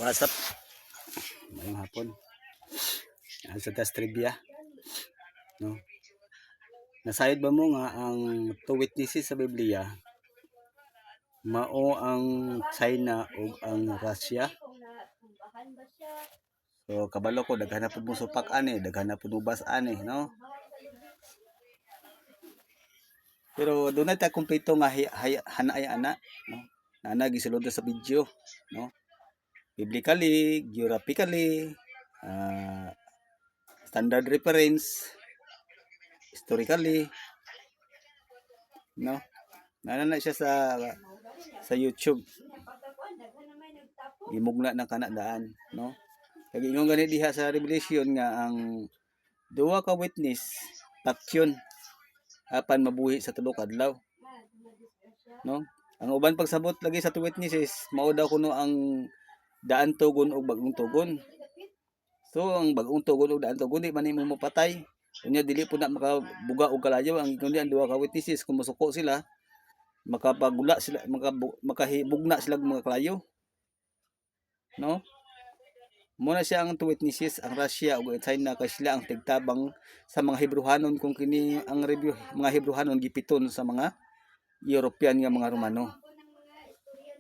What's up? Ngayong hapon. Sa test trivia. No? Nasayod ba mo nga ang two witnesses sa Biblia? Mao ang China ug ang Russia. So kabalo ko daghan na pud mo supak ani, daghan na pud ubas ani, no? Pero dunay ta kumpleto nga hanay ana, no? Nana gisulod sa video, no? Biblically, geographically, standard reference, historically, no? Nana siya sa YouTube. Imugna ng kanadaan, no? Kaya ingon gani diha sa Revelation nga ang duwa ka witness taksyon apan mabuhi sa tulo ka adlaw, no? Ang uban pagsabot lagi sa two witnesses mao daw kuno ang daan tugon ug bagong tugon. So ang bagong tugon ug daan tugon di man imo mapatay. Unya dili po na makabuga og kalayo ang kundi ang duha ka witnesses kung musuko sila makapagula sila makahibugna sila og mga kalayo, no? Muna siya ang two witnesses ang Russia ug China kay sila ang tigtabang sa mga Hebrehanon kung kini ang mga Hebrehanon gipiton sa mga European nga mga Romano.